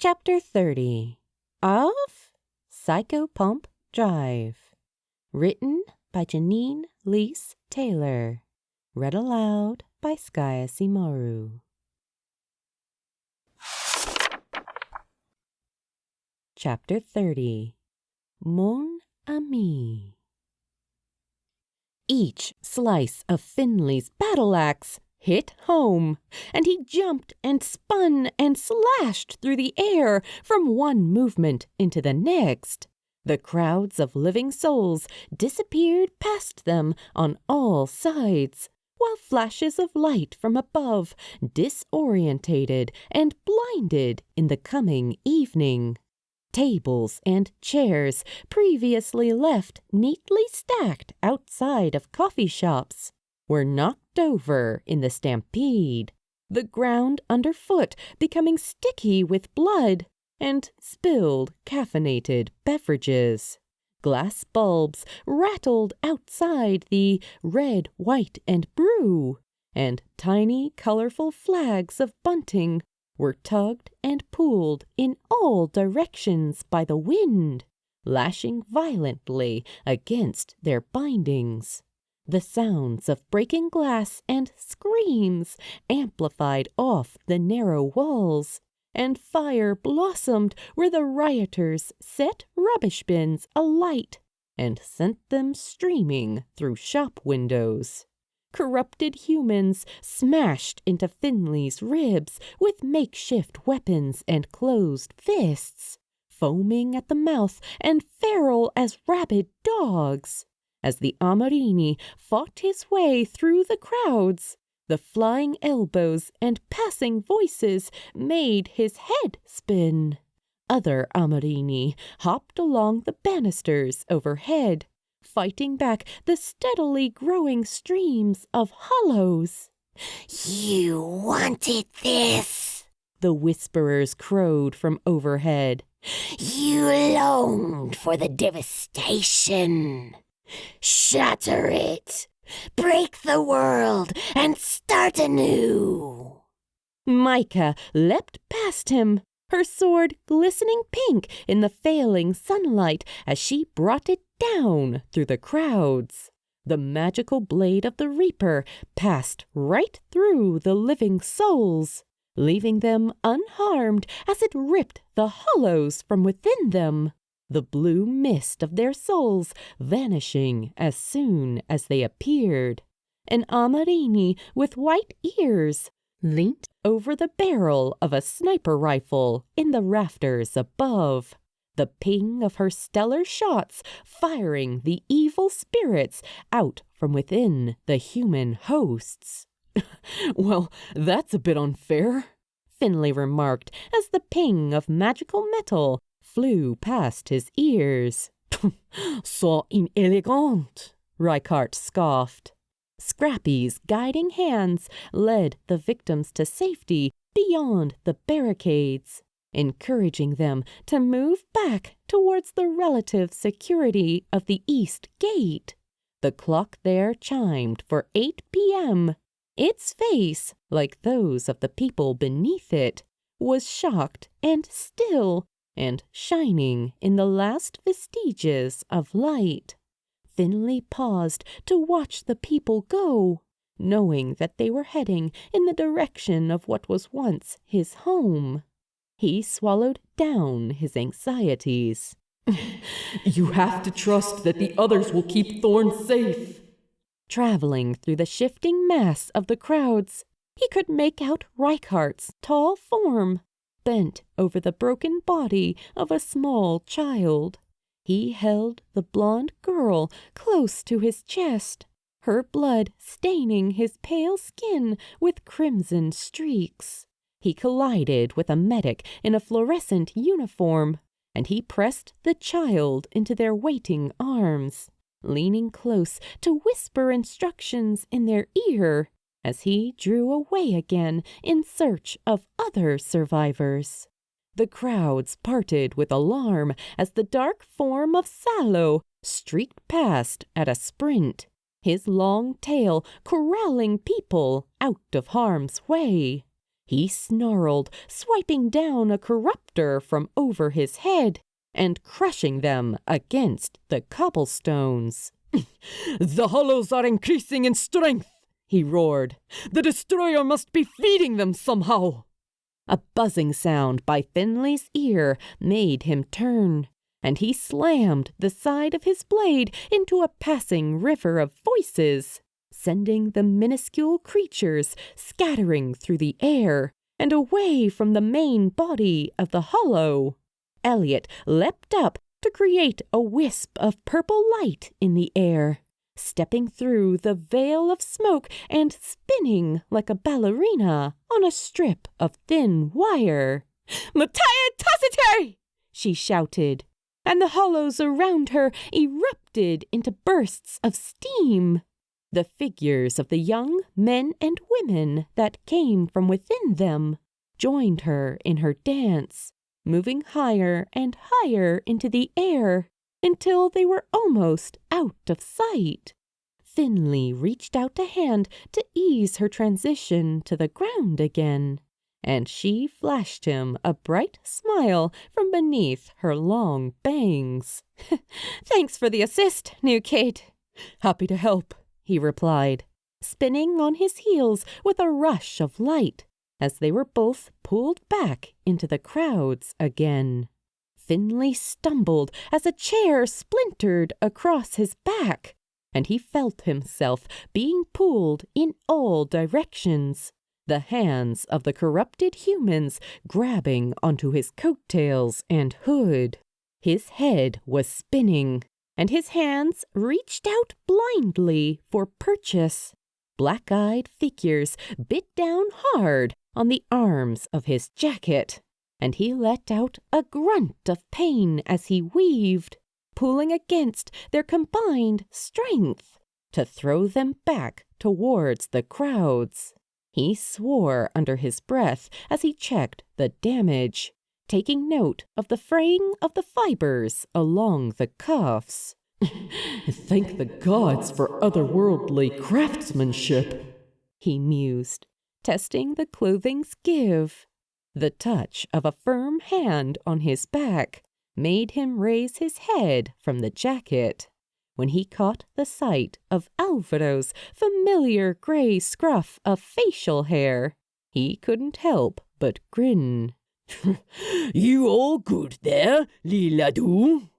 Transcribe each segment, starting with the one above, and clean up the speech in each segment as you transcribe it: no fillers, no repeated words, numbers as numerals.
Chapter 30 of Psychopomp Drive. Written by Janeen Leese-Taylor. Read aloud by Skaya Simaru. Chapter 30 Mon Ami. Each slice of Finley's battle-axe hit home, and he jumped and spun and slashed through the air from one movement into the next. The crowds of living souls disappeared past them on all sides, while flashes of light from above disorientated and blinded in the coming evening. Tables and chairs previously left neatly stacked outside of coffee shops were knocked over in the stampede, the ground underfoot becoming sticky with blood and spilled caffeinated beverages. Glass bulbs rattled outside the red, white, and brew, and tiny, colorful flags of bunting were tugged and pulled in all directions by the wind, lashing violently against their bindings. The sounds of breaking glass and screams amplified off the narrow walls, and fire blossomed where the rioters set rubbish bins alight and sent them streaming through shop windows. Corrupted humans smashed into Finley's ribs with makeshift weapons and closed fists, foaming at the mouth and feral as rabid dogs. As the Amarini fought his way through the crowds, the flying elbows and passing voices made his head spin. Other Amarini hopped along the banisters overhead, fighting back the steadily growing streams of hollows. "You wanted this," the whisperers crowed from overhead. "You longed for the devastation. Shatter it, break the world, and start anew." Micah leapt past him, her sword glistening pink in the failing sunlight as she brought it down through the crowds. The magical blade of the Reaper passed right through the living souls, leaving them unharmed as it ripped the hollows from within them, the blue mist of their souls vanishing as soon as they appeared. An Amarini with white ears leant over the barrel of a sniper rifle in the rafters above, the ping of her stellar shots firing the evil spirits out from within the human hosts. "Well, that's a bit unfair," Finley remarked as the ping of magical metal flew past his ears. "So inelegant," Reichardt scoffed. Scrappy's guiding hands led the victims to safety beyond the barricades, encouraging them to move back towards the relative security of the East Gate. The clock there chimed for 8 p.m. Its face, like those of the people beneath it, was shocked and still and shining in the last vestiges of light. Finley paused to watch the people go, knowing that they were heading in the direction of what was once his home. He swallowed down his anxieties. "You have to trust that the others will keep Thorn safe." Traveling through the shifting mass of the crowds, he could make out Reichardt's tall form, bent over the broken body of a small child. He held the blonde girl close to his chest, her blood staining his pale skin with crimson streaks. He collided with a medic in a fluorescent uniform, and he pressed the child into their waiting arms, leaning close to whisper instructions in their ear as he drew away again in search of other survivors. The crowds parted with alarm as the dark form of Sallow streaked past at a sprint, his long tail corralling people out of harm's way. He snarled, swiping down a corruptor from over his head and crushing them against the cobblestones. The hollows are increasing in strength, he roared. The destroyer must be feeding them somehow. A buzzing sound by Finley's ear made him turn, and he slammed the side of his blade into a passing river of voices, sending the minuscule creatures scattering through the air and away from the main body of the hollow. Elliot leapt up to create a wisp of purple light in the air, stepping through the veil of smoke and spinning like a ballerina on a strip of thin wire. "Mataia she shouted, and the hollows around her erupted into bursts of steam. The figures of the young men and women that came from within them joined her in her dance, moving higher and higher into the air until they were almost out of sight. Finley reached out a hand to ease her transition to the ground again, and she flashed him a bright smile from beneath her long bangs. "Thanks for the assist, new kid." "Happy to help," he replied, spinning on his heels with a rush of light as they were both pulled back into the crowds again. Finley stumbled as a chair splintered across his back, and he felt himself being pulled in all directions, the hands of the corrupted humans grabbing onto his coattails and hood. His head was spinning, and his hands reached out blindly for purchase. Black-eyed figures bit down hard on the arms of his jacket, and he let out a grunt of pain as he weaved, pulling against their combined strength to throw them back towards the crowds. He swore under his breath as he checked the damage, taking note of the fraying of the fibers along the cuffs. "Thank the gods for otherworldly craftsmanship," he mused, testing the clothing's give. The touch of a firm hand on his back made him raise his head from the jacket. When he caught the sight of Alvaro's familiar gray scruff of facial hair, he couldn't help but grin. "You all good there, Liladu?"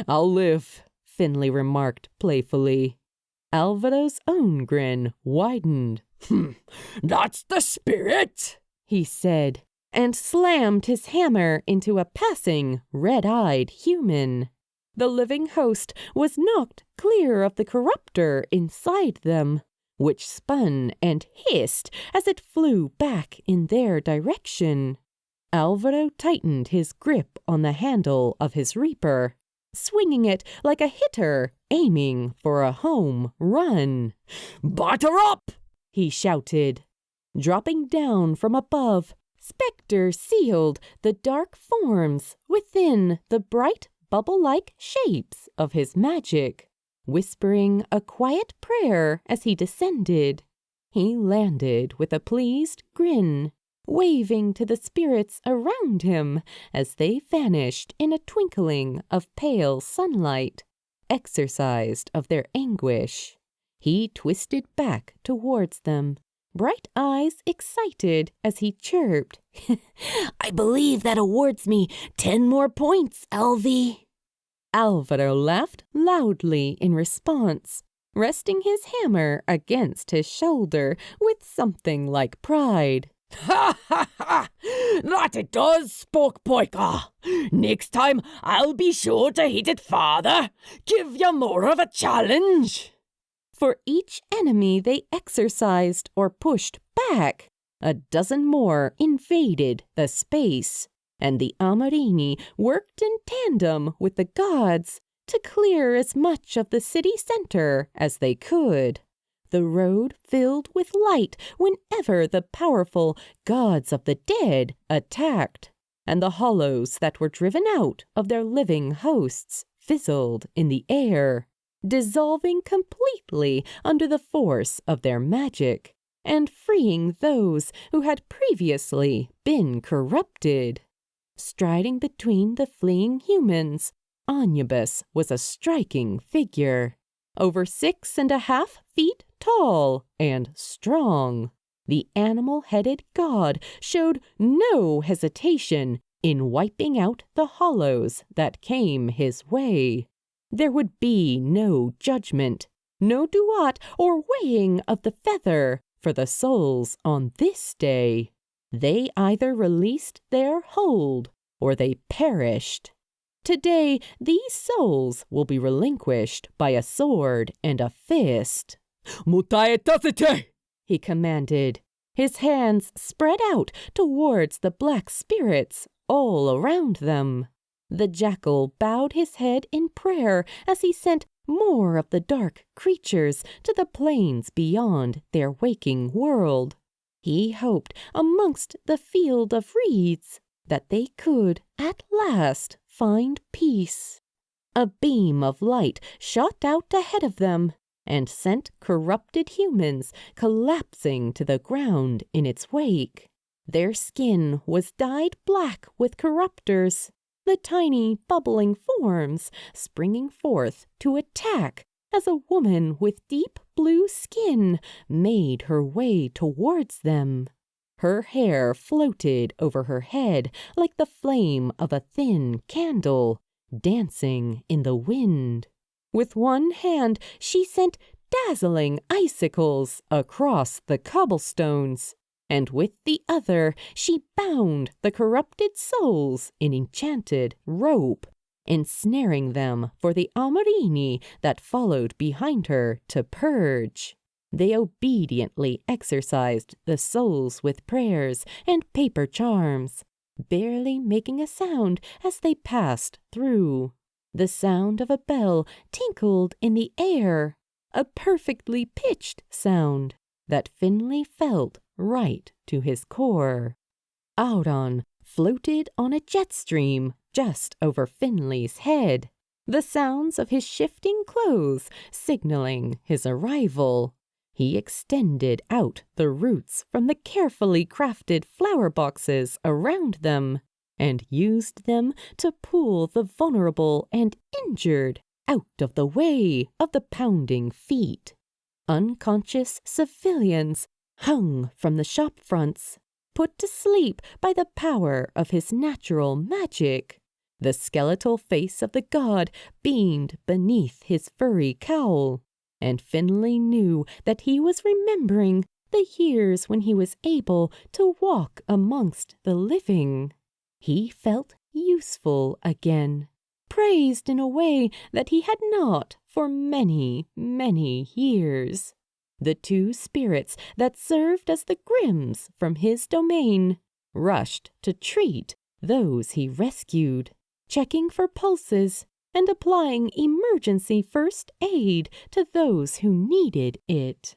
"I'll live," Finley remarked playfully. Alvaro's own grin widened. "That's the spirit," he said, and slammed his hammer into a passing, red-eyed human. The living host was knocked clear of the corruptor inside them, which spun and hissed as it flew back in their direction. Alvaro tightened his grip on the handle of his reaper, swinging it like a hitter aiming for a home run. "Batter up!" he shouted. Dropping down from above, Spectre sealed the dark forms within the bright bubble-like shapes of his magic, whispering a quiet prayer as he descended. He landed with a pleased grin, waving to the spirits around him as they vanished in a twinkling of pale sunlight, exorcised of their anguish. He twisted back towards them, bright eyes excited as he chirped, "I believe that awards me 10 more points, Alvy." Alvaro laughed loudly in response, resting his hammer against his shoulder with something like pride. "Ha ha ha! That it does, spoke Poika. Next time I'll be sure to hit it farther. Give you more of a challenge." For each enemy they exorcised or pushed back, a dozen more invaded the space, and the Amarini worked in tandem with the gods to clear as much of the city center as they could. The road filled with light whenever the powerful gods of the dead attacked, and the hollows that were driven out of their living hosts fizzled in the air, dissolving completely under the force of their magic, and freeing those who had previously been corrupted. Striding between the fleeing humans, Anubis was a striking figure, over 6.5 feet tall and strong. The animal-headed god showed no hesitation in wiping out the hollows that came his way. There would be no judgment, no duat or weighing of the feather for the souls on this day. They either released their hold or they perished. Today, these souls will be relinquished by a sword and a fist. Mutaetasite! He commanded, his hands spread out towards the black spirits all around them. The jackal bowed his head in prayer as he sent more of the dark creatures to the plains beyond their waking world. He hoped amongst the field of reeds that they could at last find peace. A beam of light shot out ahead of them and sent corrupted humans collapsing to the ground in its wake. Their skin was dyed black with corruptors, the tiny bubbling forms springing forth to attack as a woman with deep blue skin made her way towards them. Her hair floated over her head like the flame of a thin candle, dancing in the wind. With one hand, she sent dazzling icicles across the cobblestones, and with the other, she bound the corrupted souls in enchanted rope, ensnaring them for the Amorini that followed behind her to purge. They obediently exorcised the souls with prayers and paper charms, barely making a sound as they passed through. The sound of a bell tinkled in the air, a perfectly pitched sound that Finley felt right to his core. Audon floated on a jet stream just over Finley's head, the sounds of his shifting clothes signaling his arrival. He extended out the roots from the carefully crafted flower boxes around them and used them to pull the vulnerable and injured out of the way of the pounding feet. Unconscious civilians hung from the shop fronts, put to sleep by the power of his natural magic. The skeletal face of the god beamed beneath his furry cowl, and Finley knew that he was remembering the years when he was able to walk amongst the living. He felt useful again, praised in a way that he had not for many, many years. The two spirits that served as the Grimms from his domain rushed to treat those he rescued, checking for pulses and applying emergency first aid to those who needed it.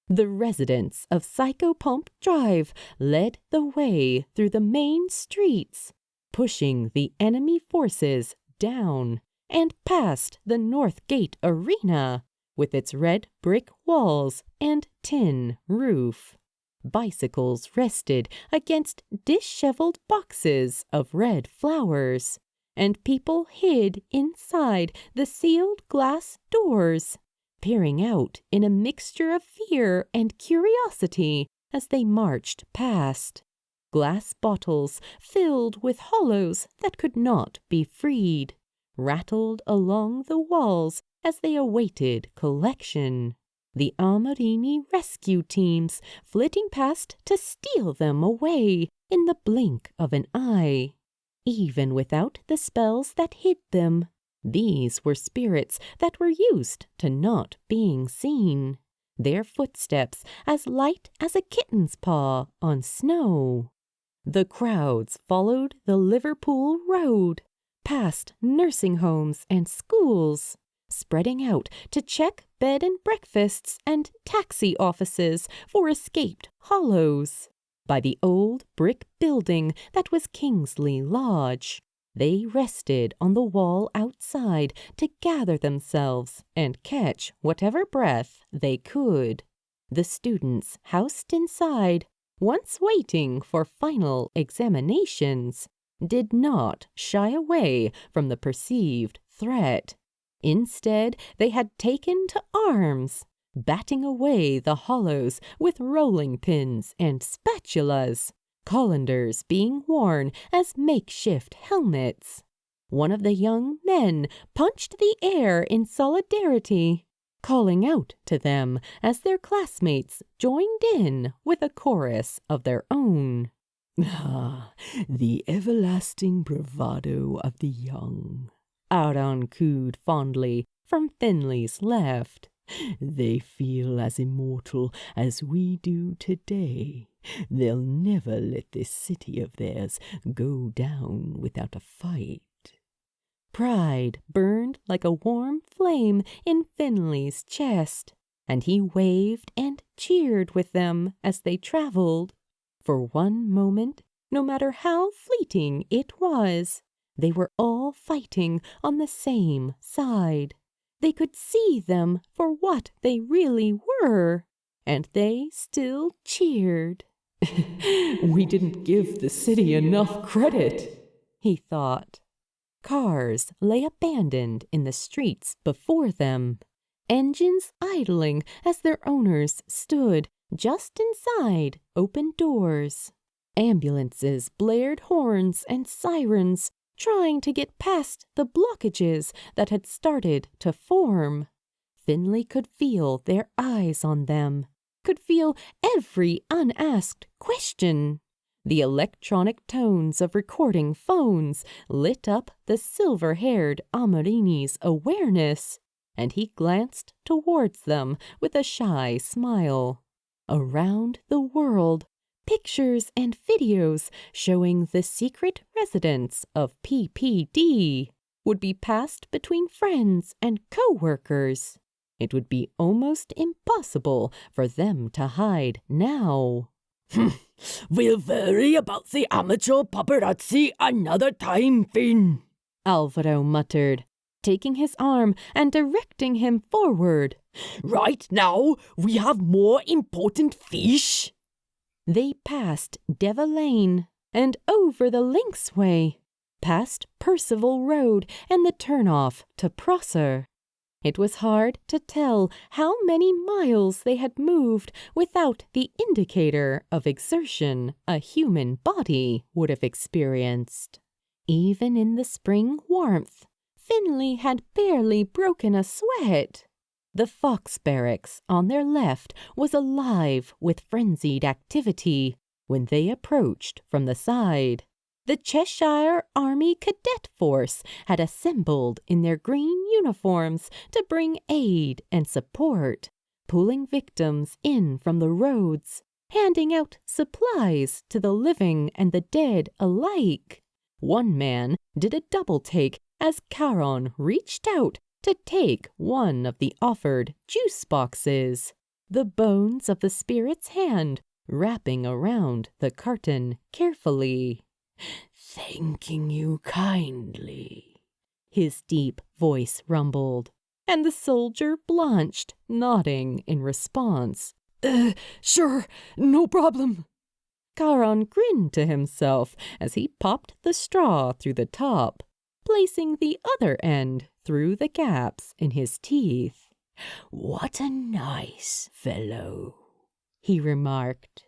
The residents of Psychopomp Drive led the way through the main streets, pushing the enemy forces down and past the North Gate Arena with its red brick walls and tin roof. Bicycles rested against disheveled boxes of red flowers, and people hid inside the sealed glass doors, peering out in a mixture of fear and curiosity as they marched past. Glass bottles filled with hollows that could not be freed rattled along the walls as they awaited collection. The Amorini rescue teams flitting past to steal them away in the blink of an eye. Even without the spells that hid them, these were spirits that were used to not being seen, their footsteps as light as a kitten's paw on snow. The crowds followed the Liverpool Road, past nursing homes and schools, spreading out to check bed and breakfasts and taxi offices for escaped hollows. By the old brick building that was Kingsley Lodge, they rested on the wall outside to gather themselves and catch whatever breath they could. The students housed inside, once waiting for final examinations, did not shy away from the perceived threat. Instead, they had taken to arms, batting away the hollows with rolling pins and spatulas, colanders being worn as makeshift helmets. One of the young men punched the air in solidarity, calling out to them as their classmates joined in with a chorus of their own. Ah, the everlasting bravado of the young, Aaron cooed fondly from Finley's left. They feel as immortal as we do today. They'll never let this city of theirs go down without a fight. Pride burned like a warm flame in Finley's chest, and he waved and cheered with them as they traveled. For one moment, no matter how fleeting it was, they were all fighting on the same side. They could see them for what they really were, and they still cheered. We didn't give the city enough credit, he thought. Cars lay abandoned in the streets before them, engines idling as their owners stood just inside open doors. Ambulances blared horns and sirens, trying to get past the blockages that had started to form. Finley could feel their eyes on them, could feel every unasked question. The electronic tones of recording phones lit up the silver-haired Amarini's awareness, and he glanced towards them with a shy smile. Around the world, pictures and videos showing the secret residence of PPD would be passed between friends and co-workers. It would be almost impossible for them to hide now. We'll worry about the amateur paparazzi another time, Finn, Alvaro muttered, taking his arm and directing him forward. Right now, we have more important fish. They passed Deva Lane and over the Linksway, past Percival Road and the turnoff to Prosser. It was hard to tell how many miles they had moved without the indicator of exertion a human body would have experienced. Even in the spring warmth, Finley had barely broken a sweat. The Fox Barracks on their left was alive with frenzied activity when they approached from the side. The Cheshire Army Cadet Force had assembled in their green uniforms to bring aid and support, pulling victims in from the roads, handing out supplies to the living and the dead alike. One man did a double take as Caron reached out to take one of the offered juice boxes, the bones of the spirit's hand wrapping around the carton carefully. Thanking you kindly, his deep voice rumbled, and the soldier blanched, nodding in response. Sure, no problem. Caron grinned to himself as he popped the straw through the top, placing the other end through the gaps in his teeth. What a nice fellow, he remarked.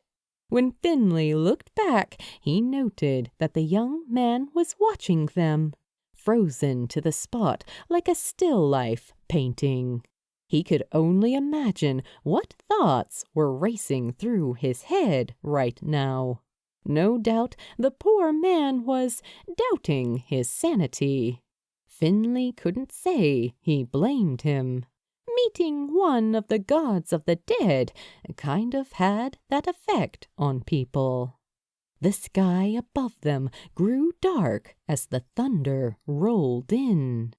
When Finley looked back, he noted that the young man was watching them, frozen to the spot like a still life painting. He could only imagine what thoughts were racing through his head right now. No doubt the poor man was doubting his sanity. Finley couldn't say he blamed him. Meeting one of the gods of the dead kind of had that effect on people. The sky above them grew dark as the thunder rolled in,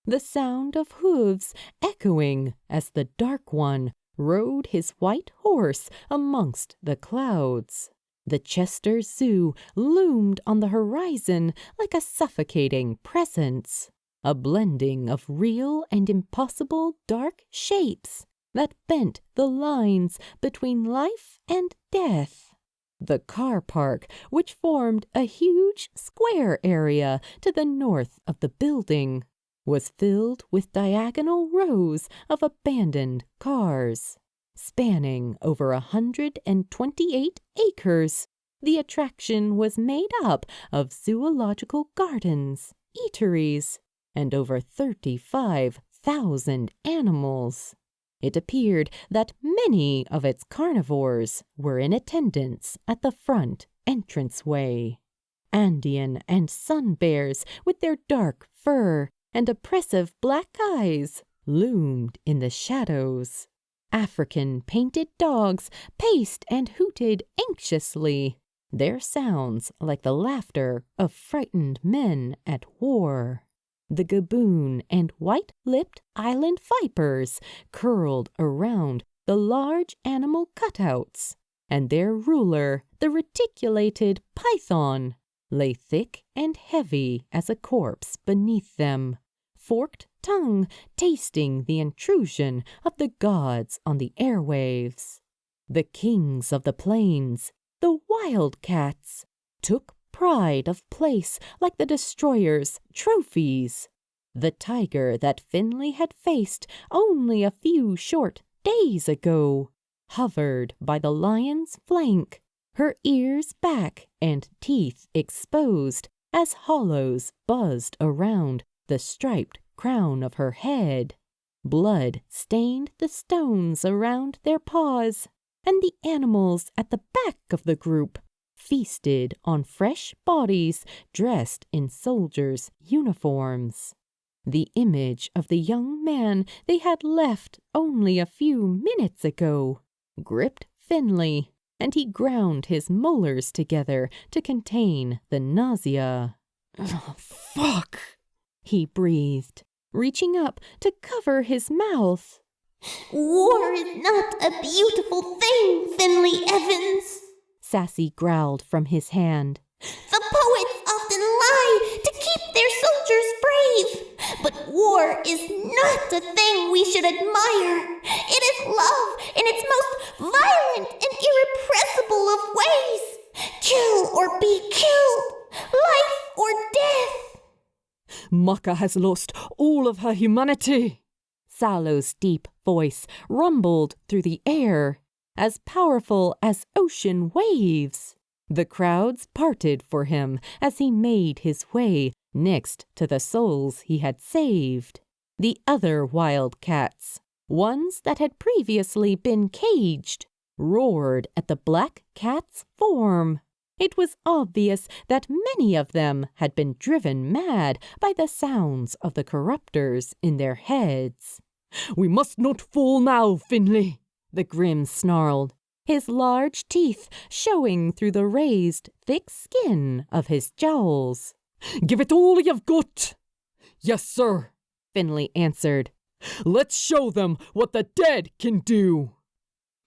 the sound of hooves echoing as the Dark One rode his white horse amongst the clouds. The Chester Zoo loomed on the horizon like a suffocating presence, a blending of real and impossible dark shapes that bent the lines between life and death. The car park, which formed a huge square area to the north of the building, was filled with diagonal rows of abandoned cars. Spanning over 128 acres, the attraction was made up of zoological gardens, eateries, and over 35,000 animals. It appeared that many of its carnivores were in attendance at the front entranceway. Andean and sun bears with their dark fur and oppressive black eyes loomed in the shadows. African painted dogs paced and hooted anxiously, their sounds like the laughter of frightened men at war. The gaboon and white-lipped island vipers curled around the large animal cutouts, and their ruler, the reticulated python, lay thick and heavy as a corpse beneath them, forked tongue tasting the intrusion of the gods on the airwaves. The kings of the plains, the wildcats, took pride of place like the destroyer's trophies. The tiger that Finley had faced only a few short days ago hovered by the lion's flank, her ears back and teeth exposed as hollows buzzed around the striped crown of her head. Blood stained the stones around their paws, and the animals at the back of the group feasted on fresh bodies dressed in soldiers' uniforms. The image of the young man they had left only a few minutes ago gripped Finley, and he ground his molars together to contain the nausea. Oh, fuck! He breathed, reaching up to cover his mouth. War is not a beautiful thing, Finley Evans, Sassy growled from his hand. The poets often lie to keep their soldiers brave, but war is not a thing we should admire. It is love in its most violent and irrepressible of ways. Kill or be killed, life or death. Maka has lost all of her humanity. Salo's deep voice rumbled through the air, as powerful as ocean waves. The crowds parted for him as he made his way next to the souls he had saved. The other wildcats, ones that had previously been caged, roared at the black cat's form. It was obvious that many of them had been driven mad by the sounds of the corruptors in their heads. We must not fall now, Finley, the Grim snarled, his large teeth showing through the raised, thick skin of his jowls. Give it all you've got. Yes, sir, Finley answered. Let's show them what the dead can do.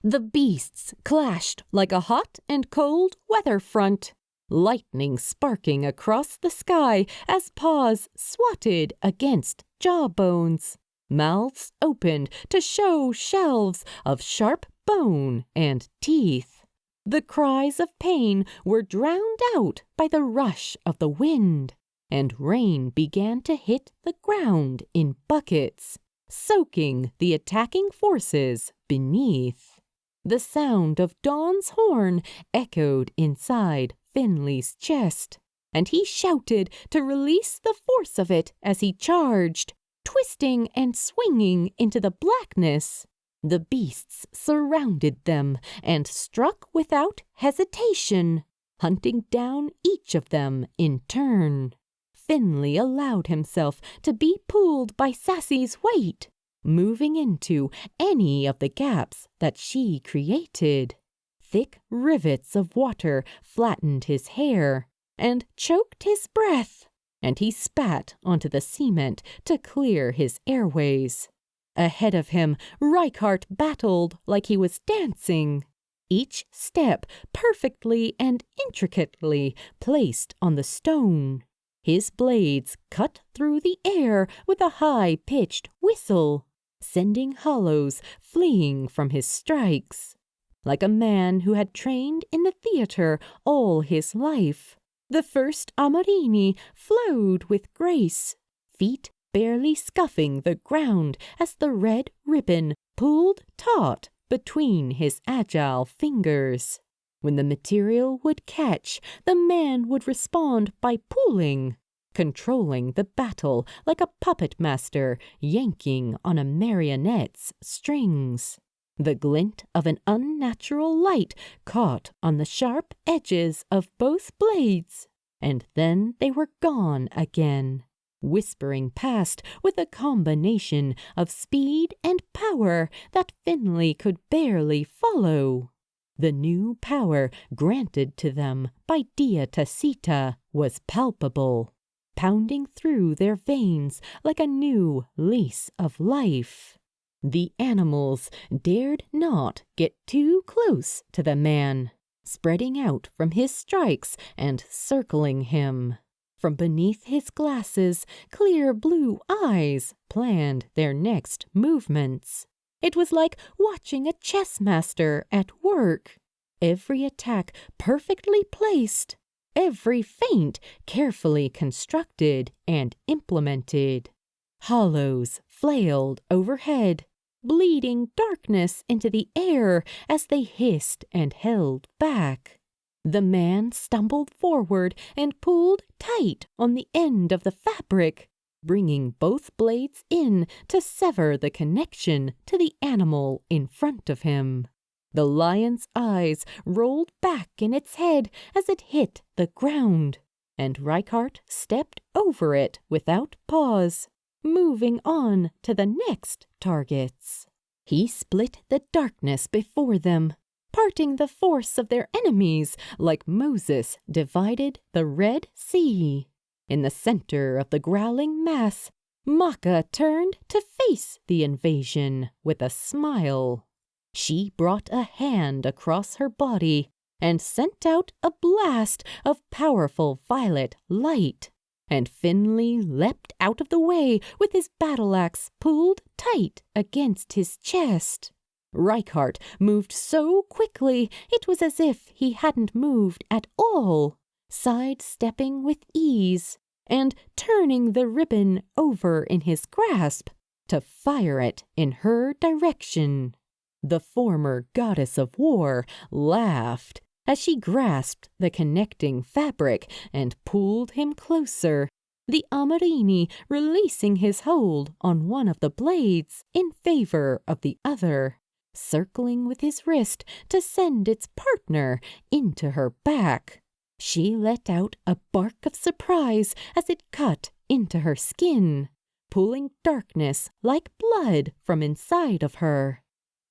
The beasts clashed like a hot and cold weather front, lightning sparking across the sky as paws swatted against jawbones. Mouths opened to show shelves of sharp bone and teeth. The cries of pain were drowned out by the rush of the wind, and rain began to hit the ground in buckets, soaking the attacking forces beneath. The sound of Dawn's horn echoed inside Finley's chest, and he shouted to release the force of it as he charged, twisting and swinging into the blackness. The beasts surrounded them and struck without hesitation, hunting down each of them in turn. Finley allowed himself to be pulled by Sassy's weight, moving into any of the gaps that she created. Thick rivets of water flattened his hair and choked his breath, and he spat onto the cement to clear his airways. Ahead of him, Reichart battled like he was dancing, each step perfectly and intricately placed on the stone. His blades cut through the air with a high-pitched whistle, sending hollows fleeing from his strikes. Like a man who had trained in the theater all his life, the first Amorini flowed with grace, feet barely scuffing the ground as the red ribbon pulled taut between his agile fingers. When the material would catch, the man would respond by pulling, controlling the battle like a puppet master yanking on a marionette's strings. The glint of an unnatural light caught on the sharp edges of both blades, and then they were gone again, whispering past with a combination of speed and power that Finley could barely follow. The new power granted to them by Dia Tacita was palpable, pounding through their veins like a new lease of life. The animals dared not get too close to the man, spreading out from his strikes and circling him. From beneath his glasses, clear blue eyes planned their next movements. It was like watching a chess master at work. Every attack perfectly placed, every feint carefully constructed and implemented. Hollows flailed overhead, bleeding darkness into the air as they hissed and held back. The man stumbled forward and pulled tight on the end of the fabric, bringing both blades in to sever the connection to the animal in front of him. The lion's eyes rolled back in its head as it hit the ground, and Reichardt stepped over it without pause, moving on to the next targets. He split the darkness before them, parting the force of their enemies like Moses divided the Red Sea. In the center of the growling mass, Maka turned to face the invasion with a smile. She brought a hand across her body and sent out a blast of powerful violet light, and Finley leapt out of the way with his battle-axe pulled tight against his chest. Reichardt moved so quickly it was as if he hadn't moved at all, sidestepping with ease and turning the ribbon over in his grasp to fire it in her direction. The former goddess of war laughed as she grasped the connecting fabric and pulled him closer, the Amorini releasing his hold on one of the blades in favor of the other, circling with his wrist to send its partner into her back. She let out a bark of surprise as it cut into her skin, pulling darkness like blood from inside of her.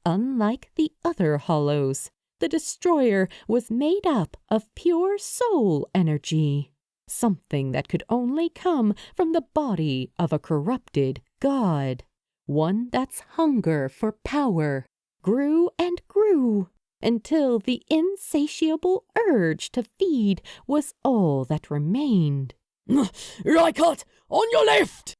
Unlike the other hollows, the destroyer was made up of pure soul energy, something that could only come from the body of a corrupted god, one that's hunger for power grew and grew until the insatiable urge to feed was all that remained. Reichardt, on your left!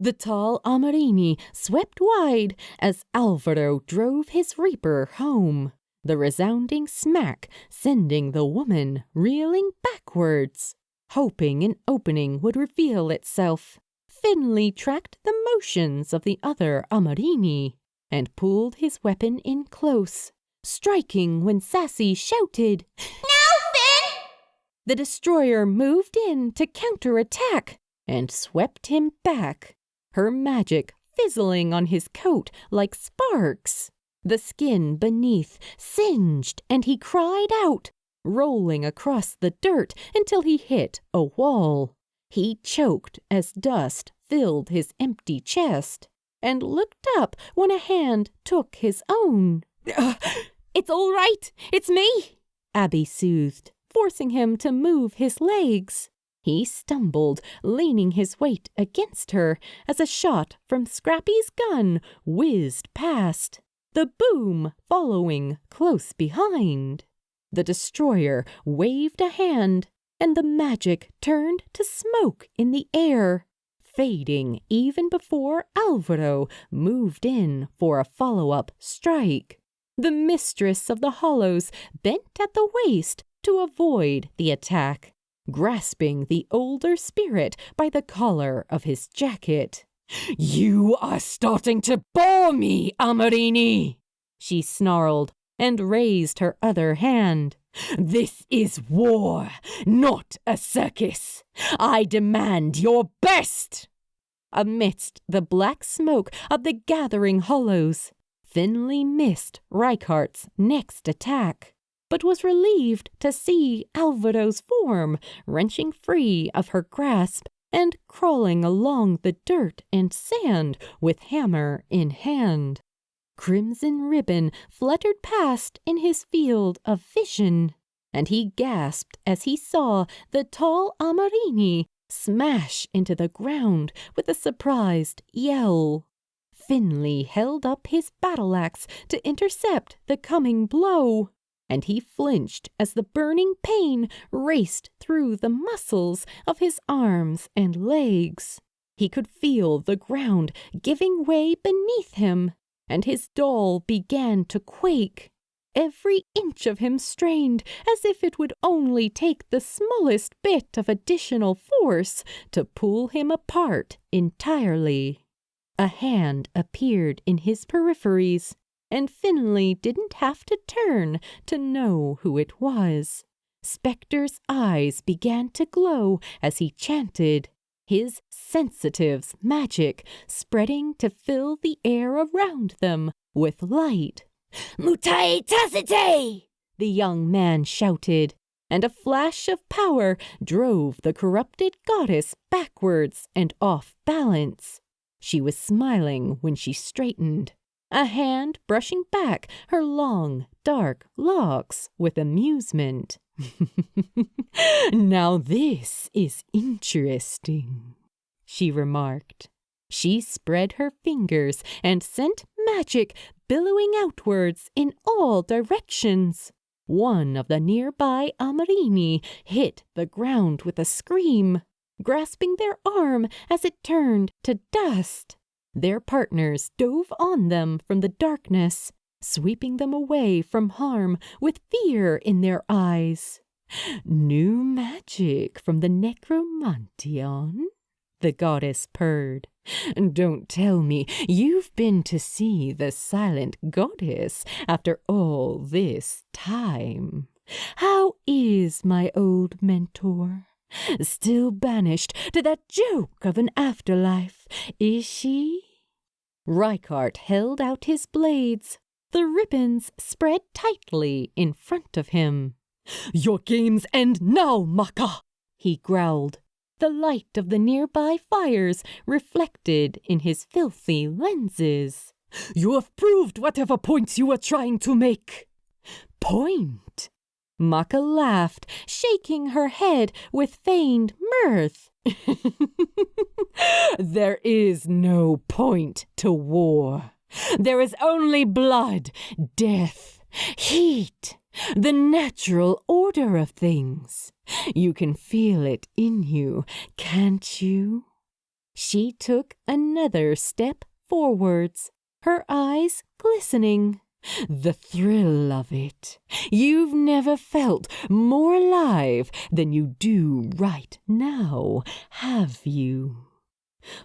The tall Amorini swept wide as Alvaro drove his reaper home, the resounding smack sending the woman reeling backwards. Hoping an opening would reveal itself, Finley tracked the motions of the other Amorini and pulled his weapon in close, striking when Sassy shouted, "Now, Finn!" The destroyer moved in to counterattack and swept him back, her magic fizzling on his coat like sparks. The skin beneath singed and he cried out, rolling across the dirt until he hit a wall. He choked as dust filled his empty chest and looked up when a hand took his own. It's all right. It's me, Abby soothed, forcing him to move his legs. He stumbled, leaning his weight against her as a shot from Scrappy's gun whizzed past, the boom following close behind. The destroyer waved a hand, and the magic turned to smoke in the air. fading even before Alvaro moved in for a follow-up strike. The mistress of the hollows bent at the waist to avoid the attack, grasping the older spirit by the collar of his jacket. "You are starting to bore me, Amarini!" she snarled and raised her other hand. "This is war, not a circus. I demand your best!" Amidst the black smoke of the gathering hollows, Finley missed Reichardt's next attack, but was relieved to see Alvaro's form wrenching free of her grasp and crawling along the dirt and sand with hammer in hand. Crimson ribbon fluttered past in his field of vision, and he gasped as he saw the tall Amarini smash into the ground with a surprised yell. Finley held up his battle-axe to intercept the coming blow, and he flinched as the burning pain raced through the muscles of his arms and legs. He could feel the ground giving way beneath him, and his doll began to quake. Every inch of him strained as if it would only take the smallest bit of additional force to pull him apart entirely. A hand appeared in his peripheries, and Finley didn't have to turn to know who it was. Spectre's eyes began to glow as he chanted, his sensitive's magic spreading to fill the air around them with light. "Mutai tacite!" the young man shouted, and a flash of power drove the corrupted goddess backwards and off balance. She was smiling when she straightened, a hand brushing back her long, dark locks with amusement. "Now this is interesting," she remarked. She spread her fingers and sent magic billowing outwards in all directions. One of the nearby Amarini hit the ground with a scream, grasping their arm as it turned to dust. Their partners dove on them from the darkness, sweeping them away from harm with fear in their eyes. "New magic from the Necromantion?" the goddess purred. "Don't tell me you've been to see the silent goddess after all this time. How is my old mentor? Still banished to that joke of an afterlife, is she?" Reichard held out his blades. The ribbons spread tightly in front of him. "Your games end now, Maka!" he growled, the light of the nearby fires reflected in his filthy lenses. "You have proved whatever points you were trying to make." "Point?" Maka laughed, shaking her head with feigned mirth. "There is no point to war. There is only blood, death, heat, the natural order of things. You can feel it in you, can't you?" She took another step forwards, her eyes glistening. "The thrill of it. You've never felt more alive than you do right now, have you?"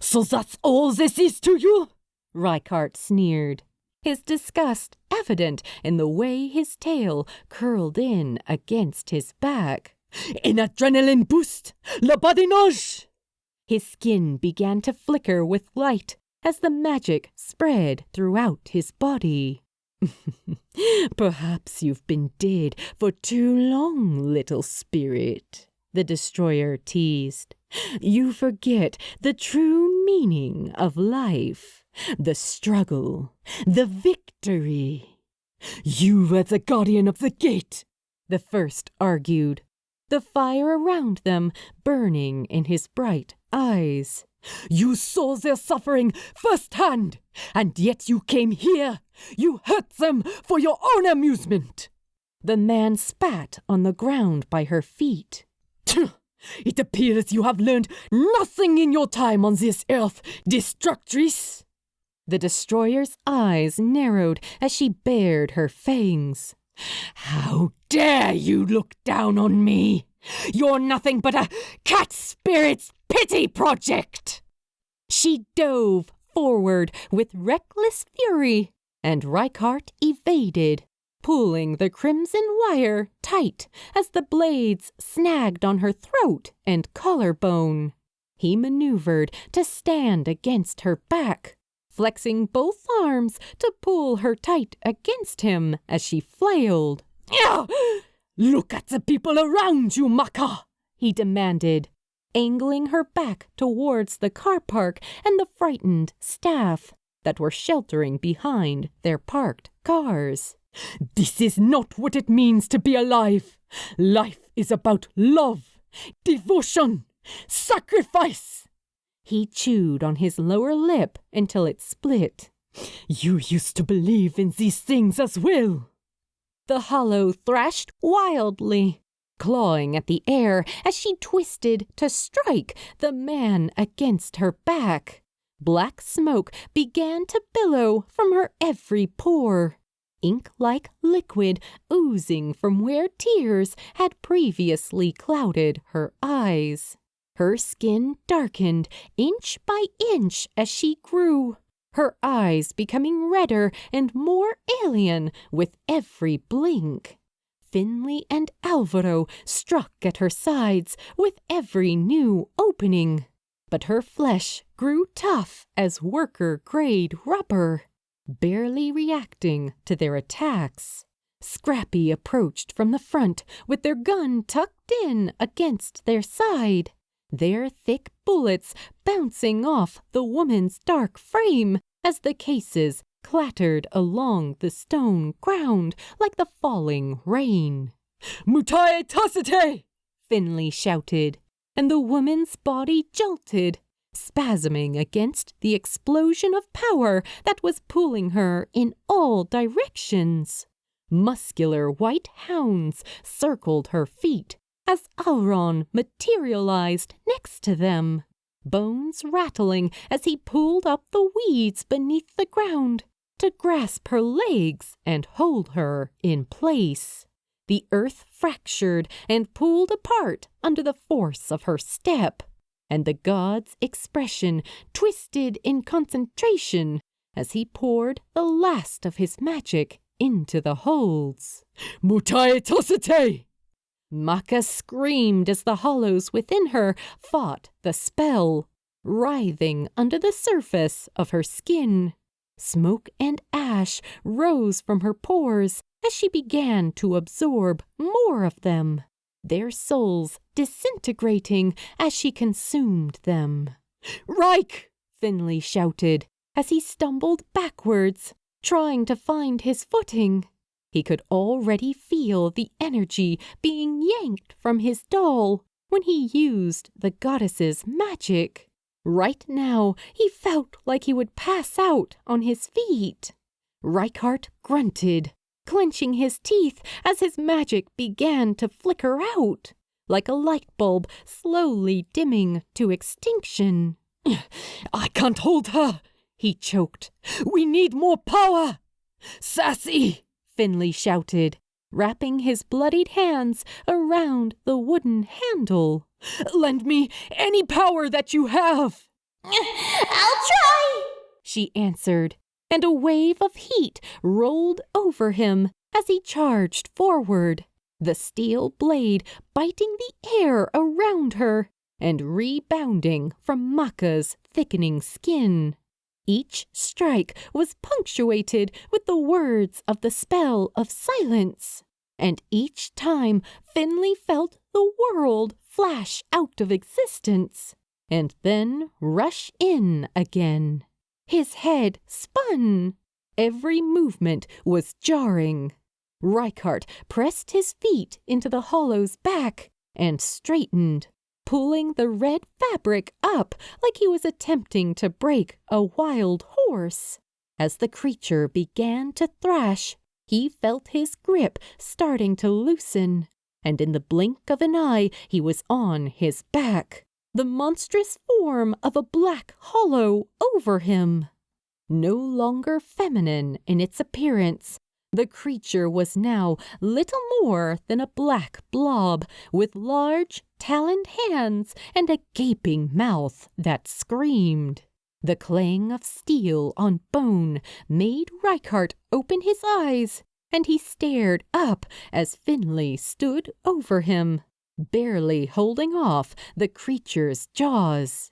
"So that's all this is to you?" Reichard sneered, his disgust evident in the way his tail curled in against his back. "An adrenaline boost! Le badinage!" His skin began to flicker with light as the magic spread throughout his body. "Perhaps you've been dead for too long, little spirit," the destroyer teased. "You forget the true meaning of life, the struggle, the victory." "You were the guardian of the gate," the first argued, the fire around them burning in his bright eyes. "You saw their suffering firsthand, and yet you came here. You hurt them for your own amusement." The man spat on the ground by her feet. It appears you have learned nothing in your time on this earth, destructress. The destroyer's eyes narrowed as she bared her fangs. How dare you look down on me? You're nothing but a cat spirit's pity project. She dove forward with reckless fury, and Reichardt evaded, pulling the crimson wire tight as the blades snagged on her throat and collarbone. He maneuvered to stand against her back, flexing both arms to pull her tight against him as she flailed. Look at the people around you, Maka, he demanded, angling her back towards the car park and the frightened staff that were sheltering behind their parked cars. This is not what it means to be alive. Life is about love, devotion, sacrifice. He chewed on his lower lip until it split. You used to believe in these things as well. The hollow thrashed wildly, clawing at the air as she twisted to strike the man against her back. Black smoke began to billow from her every pore, ink-like liquid oozing from where tears had previously clouded her eyes. Her skin darkened inch by inch as she grew, her eyes becoming redder and more alien with every blink. Finley and Alvaro struck at her sides with every new opening, but her flesh grew tough as worker-grade rubber, barely reacting to their attacks. Scrappy approached from the front with their gun tucked in against their side, their thick bullets bouncing off the woman's dark frame as the cases clattered along the stone ground like the falling rain. Mutai Tasite! Finley shouted, and the woman's body jolted, spasming against the explosion of power that was pulling her in all directions. Muscular white hounds circled her feet as Alron materialized next to them, bones rattling as he pulled up the weeds beneath the ground to grasp her legs and hold her in place. The earth fractured and pulled apart under the force of her step, and the god's expression twisted in concentration as he poured the last of his magic into the holds. Mutai Tosite! Maka screamed as the hollows within her fought the spell, writhing under the surface of her skin. Smoke and ash rose from her pores as she began to absorb more of them, their souls disintegrating as she consumed them. Reich! Finley shouted as he stumbled backwards, trying to find his footing. He could already feel the energy being yanked from his doll when he used the goddess's magic. Right now, he felt like he would pass out on his feet. Reichardt grunted, clenching his teeth as his magic began to flicker out, like a light bulb slowly dimming to extinction. I can't hold her, he choked. We need more power. Sassy! Finley shouted, wrapping his bloodied hands around the wooden handle. Lend me any power that you have. I'll try, she answered, and a wave of heat rolled over him as he charged forward, the steel blade biting the air around her and rebounding from Maka's thickening skin. Each strike was punctuated with the words of the spell of silence, and each time Finley felt the world flash out of existence and then rush in again. His head spun. Every movement was jarring. Reichardt pressed his feet into the hollow's back and straightened, pulling the red fabric up like he was attempting to break a wild horse. As the creature began to thrash, he felt his grip starting to loosen, and in the blink of an eye he was on his back, the monstrous form of a black hollow over him. No longer feminine in its appearance, the creature was now little more than a black blob with large, taloned hands and a gaping mouth that screamed. The clang of steel on bone made Reichardt open his eyes, and he stared up as Finley stood over him, barely holding off the creature's jaws.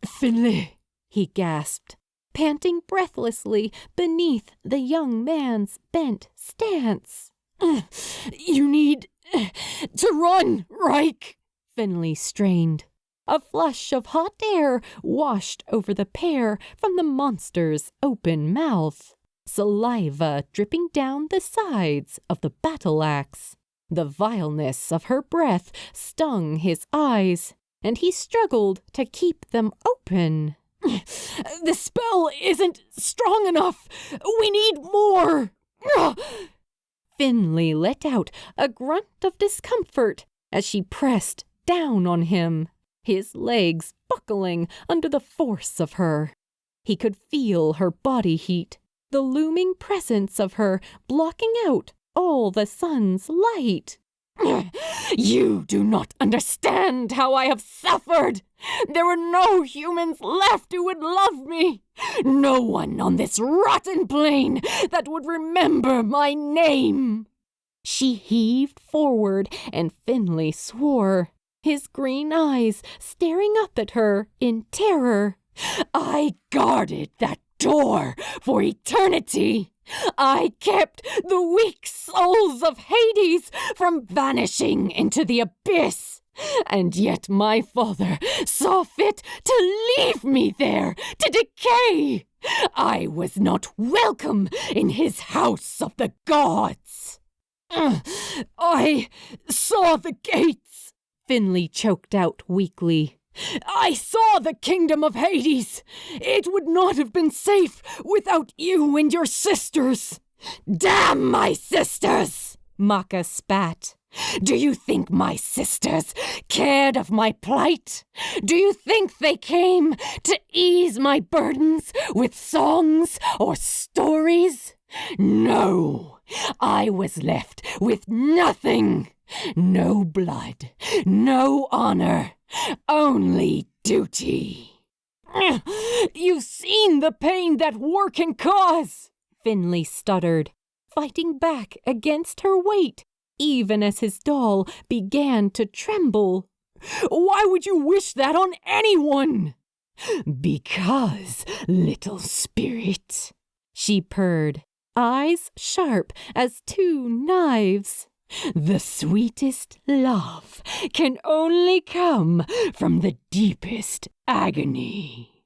Finley, he gasped, panting breathlessly beneath the young man's bent stance. You need to run, Reich! Finley strained. A flush of hot air washed over the pair from the monster's open mouth, saliva dripping down the sides of the battle axe. The vileness of her breath stung his eyes, and he struggled to keep them open. The spell isn't strong enough. We need more. Finley let out a grunt of discomfort as she pressed down on him, his legs buckling under the force of her. He could feel her body heat, the looming presence of her blocking out all the sun's light. You do not understand how I have suffered. There were no humans left who would love me. No one on this rotten plain that would remember my name. She heaved forward, and Finley swore, his green eyes staring up at her in terror. I guarded that door for eternity. I kept the weak souls of Hades from vanishing into the abyss. And yet my father saw fit to leave me there to decay. I was not welcome in his house of the gods. I saw the gates, Finley choked out weakly. I saw the kingdom of Hades. It would not have been safe without you and your sisters. Damn my sisters! Maka spat. Do you think my sisters cared of my plight? Do you think they came to ease my burdens with songs or stories? No, I was left with nothing. No blood, no honor, only duty. You've seen the pain that war can cause, Finley stuttered, fighting back against her weight, even as his doll began to tremble. Why would you wish that on anyone? Because, little spirit, she purred, eyes sharp as two knives. The sweetest love can only come from the deepest agony.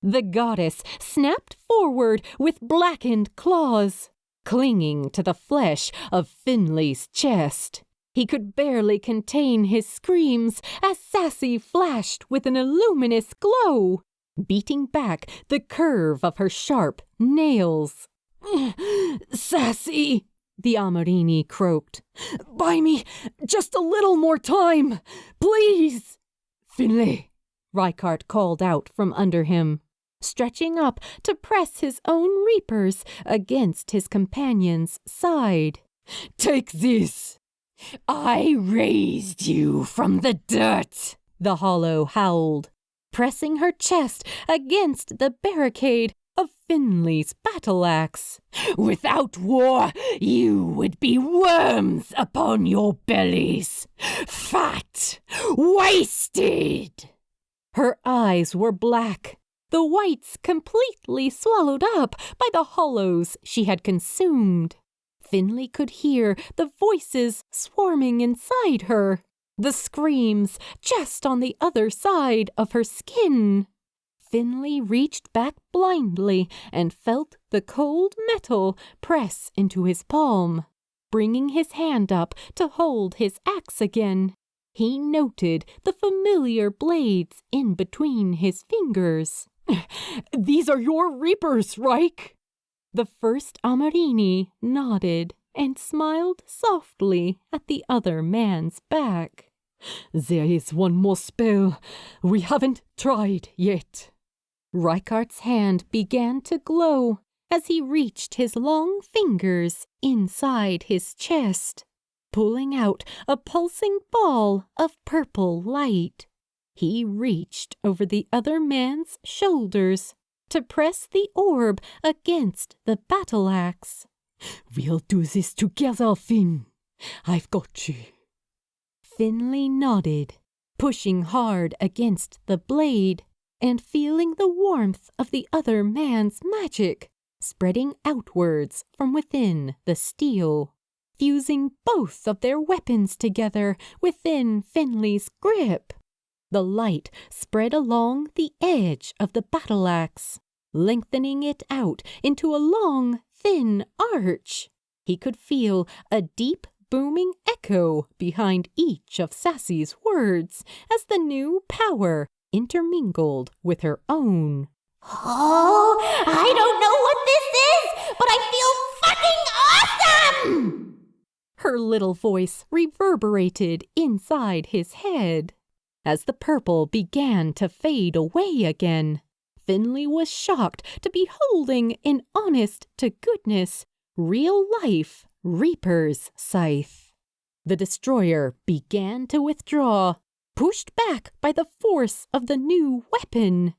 The goddess snapped forward with blackened claws, clinging to the flesh of Finley's chest. He could barely contain his screams as Sassy flashed with an illuminous glow, beating back the curve of her sharp nails. Sassy, the Amorini croaked. Buy me just a little more time, please. Finley, Reichardt called out from under him, stretching up to press his own reapers against his companion's side. Take this. I raised you from the dirt, the hollow howled, pressing her chest against the barricade of Finley's battle axe. Without war, you would be worms upon your bellies, fat, wasted. Her eyes were black, the whites completely swallowed up by the hollows she had consumed. Finley could hear the voices swarming inside her, the screams just on the other side of her skin. Finley reached back blindly and felt the cold metal press into his palm. Bringing his hand up to hold his axe again, he noted the familiar blades in between his fingers. These are your reapers, Reich? The first Amorini nodded. and smiled softly at the other man's back. There is one more spell we haven't tried yet. Reichardt's hand began to glow as he reached his long fingers inside his chest, pulling out a pulsing ball of purple light. He reached over the other man's shoulders to press the orb against the battle axe. We'll do this together, Finn. I've got you. Finley nodded, pushing hard against the blade and feeling the warmth of the other man's magic spreading outwards from within the steel, fusing both of their weapons together within Finley's grip. The light spread along the edge of the battle axe, lengthening it out into a long, thin arch. He could feel a deep, booming echo behind each of Sassy's words as the new power intermingled with her own. Oh, I don't know what this is, but I feel fucking awesome! Her little voice reverberated inside his head. As the purple began to fade away again, Finley was shocked to be holding an honest-to-goodness, real-life Reaper's scythe. The destroyer began to withdraw, pushed back by the force of the new weapon.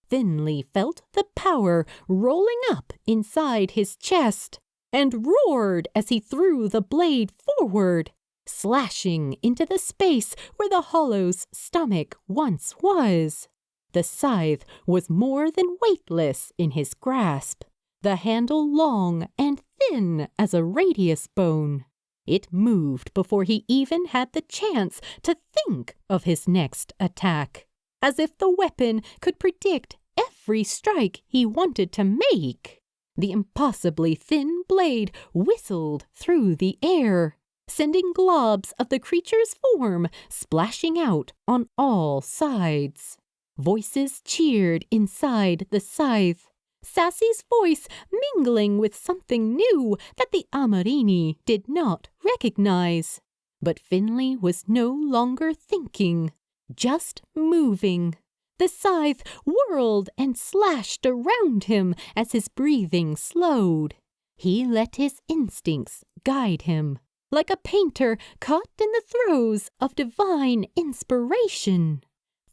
Finley felt the power rolling up inside his chest and roared as he threw the blade forward, slashing into the space where the hollow's stomach once was. The scythe was more than weightless in his grasp, the handle long and thin as a radius bone. It moved before he even had the chance to think of his next attack, as if the weapon could predict every strike he wanted to make. The impossibly thin blade whistled through the air, sending globs of the creature's form splashing out on all sides. Voices cheered inside the scythe, Sassy's voice mingling with something new that the Amarini did not recognize. But Finley was no longer thinking, just moving. The scythe whirled and slashed around him as his breathing slowed. He let his instincts guide him, like a painter caught in the throes of divine inspiration.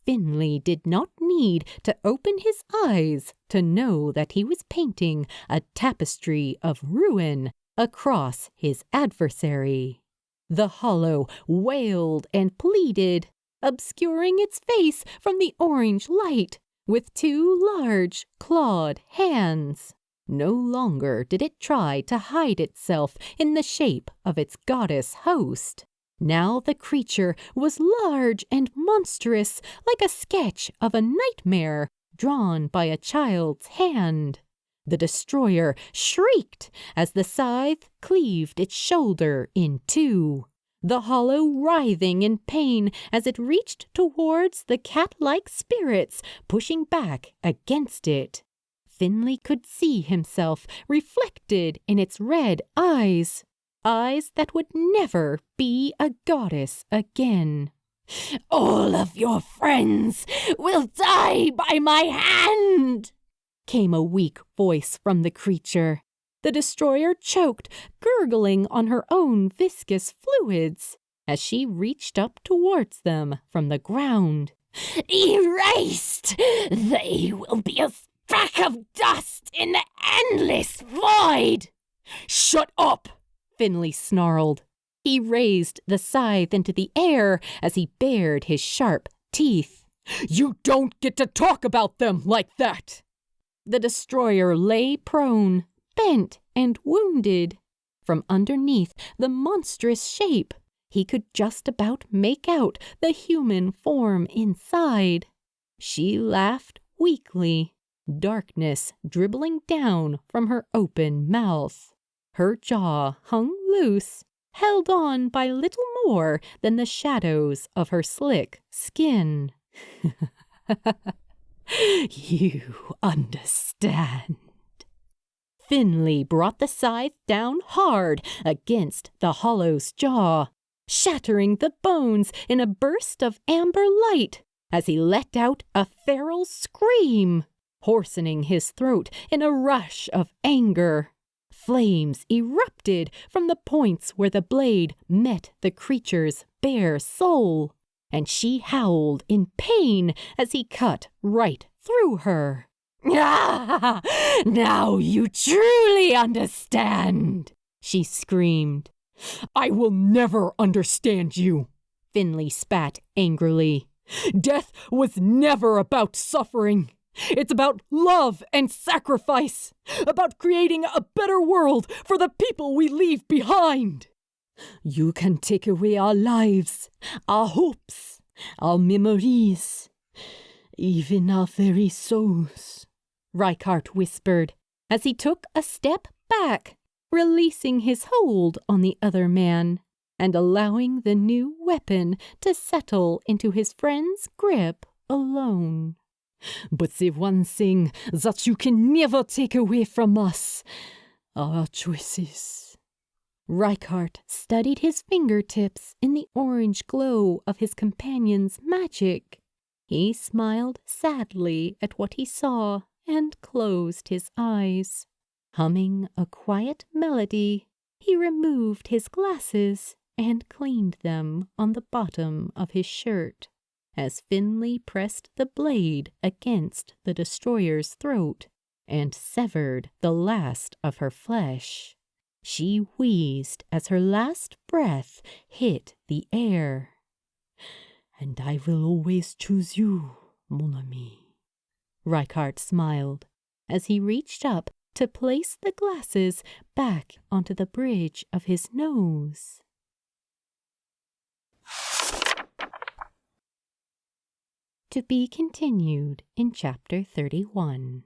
Finley did not need to open his eyes to know that he was painting a tapestry of ruin across his adversary. The hollow wailed and pleaded, obscuring its face from the orange light with two large clawed hands. No longer did it try to hide itself in the shape of its goddess host. Now the creature was large and monstrous, like a sketch of a nightmare drawn by a child's hand. The destroyer shrieked as the scythe cleaved its shoulder in two, the hollow writhing in pain as it reached towards the cat-like spirits pushing back against it. Finley could see himself reflected in its red eyes. Eyes that would never be a goddess again. All of your friends will die by my hand, came a weak voice from the creature. The destroyer choked, gurgling on her own viscous fluids as she reached up towards them from the ground. Erased! They will be a speck of dust in the endless void! Shut up! Finley snarled. He raised the scythe into the air as he bared his sharp teeth. You don't get to talk about them like that! The destroyer lay prone, bent and wounded. From underneath the monstrous shape, he could just about make out the human form inside. She laughed weakly, darkness dribbling down from her open mouth. Her jaw hung loose, held on by little more than the shadows of her slick skin. You understand. Finley brought the scythe down hard against the hollow's jaw, shattering the bones in a burst of amber light as he let out a feral scream, hoarsening his throat in a rush of anger. Flames erupted from the points where the blade met the creature's bare soul, and she howled in pain as he cut right through her. "Ah, now you truly understand," she screamed. "I will never understand you," Finley spat angrily. "Death was never about suffering. It's about love and sacrifice, about creating a better world for the people we leave behind. You can take away our lives, our hopes, our memories, even our very souls," Reichardt whispered as he took a step back, releasing his hold on the other man and allowing the new weapon to settle into his friend's grip alone. "But the one thing that you can never take away from us are our choices." Reichardt studied his fingertips in the orange glow of his companion's magic. He smiled sadly at what he saw and closed his eyes. Humming a quiet melody, he removed his glasses and cleaned them on the bottom of his shirt. As Finley pressed the blade against the destroyer's throat and severed the last of her flesh, she wheezed as her last breath hit the air. "And I will always choose you, mon ami." Reichardt smiled as he reached up to place the glasses back onto the bridge of his nose. To be continued in Chapter 31.